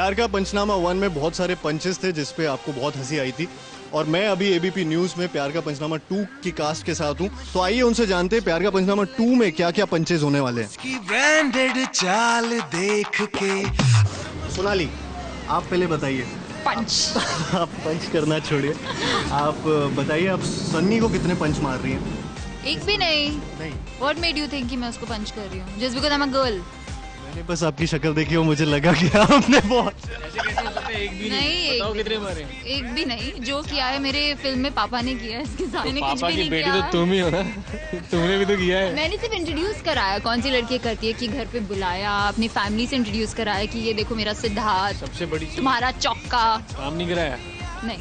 प्यार का पंचनामा 1 में बहुत सारे पंचेस थे जिसपे आपको बहुत हंसी आई थी और मैं अभी एबीपी न्यूज़ में प्यार का पंचनामा 2 की कास्ट के साथ हूँ। तो आइए उनसे जानते हैं प्यार का पंचनामा 2 में क्या क्या पंचेस होने वाले हैं। ब्रांडेड चाल देख के सोनाली, आप पहले बताइए। पंच। आप पंच करना छोड़िए, आप बताइए आप सन्नी को कितने पंच मार रही हैं? एक भी नहीं। नहीं, What made you think कि मैं उसको पंच कर रही हूँ? Just because I'm a girl? मैंने बस आपकी शक्ल देखी और मुझे लगा कि आपने बहुत एक भी नहीं। जो किया है मेरे फिल्म में पापा ने किया है, इसके साथ मैंने कुछ भी नहीं किया। तो तुम ही हो ना, तुमने भी तो किया है। मैंने सिर्फ इंट्रोड्यूस कराया, कौन सी लड़की करती है कि घर पे बुलाया, अपनी फैमिली से इंट्रोड्यूस कराया कि ये देखो मेरा सिद्धार्थ, सबसे बड़ी तुम्हारा चौका। काम नहीं कराया। नहीं,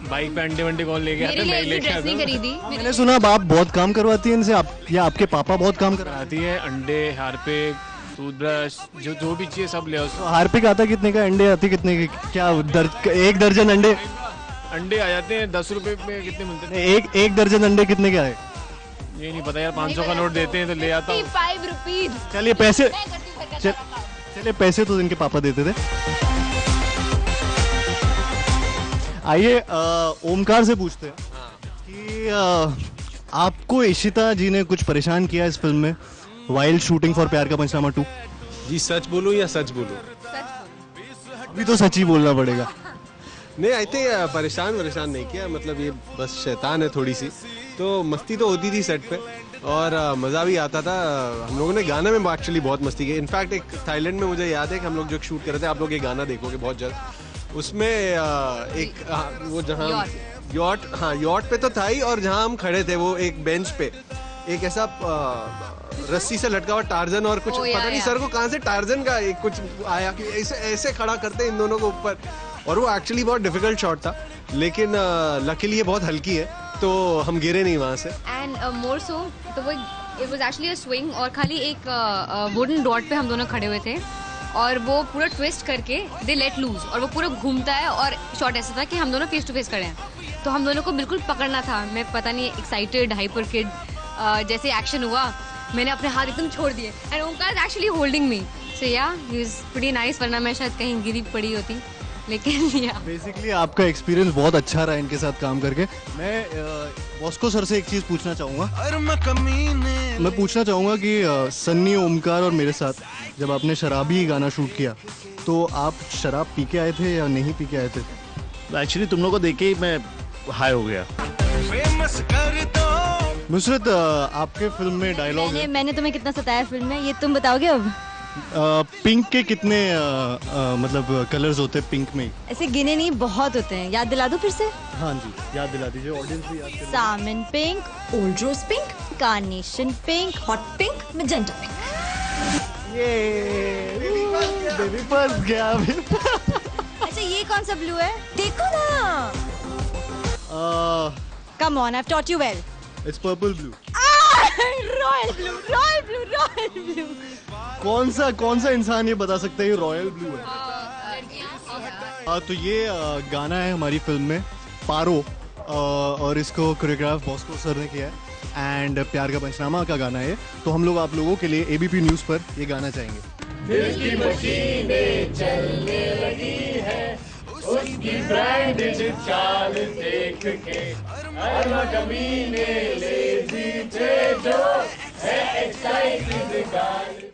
बाइक पे अंडे वंडे कौन ले गया? मेरे लिए एक भी ड्रेस नहीं खरीदी। मैंने सुना आप बहुत काम करवाती हैं इनसे, आप या आपके पापा बहुत काम करवाते आती है अंडे, हारपिक, टूथब्रश, जो भी चाहिए सब ले आओ। हैं? हार्पिक आता कितने का, अंडे आती कितने के? क्या एक दर्जन अंडे? अंडे आ जाते हैं 10 रुपए में, कितने मिलते हैं? एक दर्जन अंडे कितने के आए? ये नहीं पता यार, 500 का नोट देते हैं तो ले आता हूँ। 55 रुपीज। चलिए पैसे, चलिए पैसे तो इनके पापा देते थे। आइए ओमकार से पूछते हैं कि आपको इशिता जी ने कुछ परेशान किया इस फिल्म में वाइल्ड शूटिंग फॉर प्यार का पंचनामा 2? जी सच बोलूं या सच बोलूं? अभी तो सच ही बोलना पड़ेगा। नहीं, आई थिंक परेशान नहीं किया, मतलब ये बस शैतान है थोड़ी सी। तो मस्ती तो होती थी सेट पे और मज़ा भी आता था। हम लोगों ने गाना में एक्चुअली बहुत मस्ती की। इनफैक्ट एक थाईलैंड में मुझे याद है कि हम लोग जो शूट कर रहे थे, आप लोग ये गाना देखोगे बहुत जल्द, उसमें एक वो जहाँ यॉट पे तो था ही, और जहाँ हम खड़े थे वो एक बेंच पे एक ऐसा रस्सी से लटका हुआ टार्जन और कुछ पता नहीं सर को कहाँ से टार्जन का एक कुछ आया कि ऐसे ऐसे खड़ा करते इन दोनों को ऊपर, और वो एक्चुअली बहुत डिफिकल्ट शॉट था, लेकिन लकीली ये बहुत हल्की है तो हम गिरे नहीं वहाँ से। एंड मोर सो तो वो it was actually a swing, और खाली एक वुडन डॉट पे हम दोनों खड़े हुए थे और वो पूरा ट्विस्ट करके दे लेट लूज और वो पूरा घूमता है, और शॉट ऐसा था कि हम दोनों फेस टू फेस खड़े हैं तो हम दोनों को बिल्कुल पकड़ना था। मैं पता नहीं एक्साइटेड हाइपर किड जैसे एक्शन हुआ, मैंने अपने हाथ एकदम छोड़ दिए and Omkar is actually holding me, so yeah he is pretty nice, वरना मैं शायद कहीं गिरी पड़ी होती। लेकिन या बेसिकली आपका एक्सपीरियंस बहुत अच्छा रहा इनके साथ काम करके। मैं बॉस्को सर से एक चीज़ पूछना चाहूँगा। मैं पूछना चाहूँगा कि सन्नी, ओमकार और मेरे साथ जब आपने शराबी गाना शूट किया तो आप शराब पी के आए थे या नहीं पी के आए थे? एक्चुअली तुम लोगों को देख के ही मैं हाई हो गया। नुसरत, आपके फिल्म में डायलॉग मैंने तुम्हें कितना सताया फिल्म में, ये तुम बताओगे अब? पिंक के कितने मतलब कलर्स होते हैं पिंक में? ऐसे गिने नहीं, बहुत होते हैं, याद दिला दूं फिर से? हाँ जी, याद दिला दीजिए, ऑडियंस भी याद करे। Salmon pink, old rose pink, carnation pink, hot pink, magenta pink. ये बेबी फंस गया। अच्छा ये कौन सा ब्लू है? देखो ना। Come on, I have taught you well. It's purple blue. Royal blue, royal blue, royal blue. कौन सा इंसान ये बता सकता है ये रॉयल ब्लू है? तो ये गाना है हमारी फिल्म में पारो, और इसको कोरियोग्राफ बॉस्को सर ने किया है एंड प्यार का पंचनामा का गाना है। तो हम लोग आप लोगों के लिए एबीपी न्यूज़ पर ये गाना चाहेंगे। दिल की मशीनें चलने लगी है, उसकी ब्रांडेड चाल देख के, हर कमीने लेजी थे जो है एक्साइटेड गाल।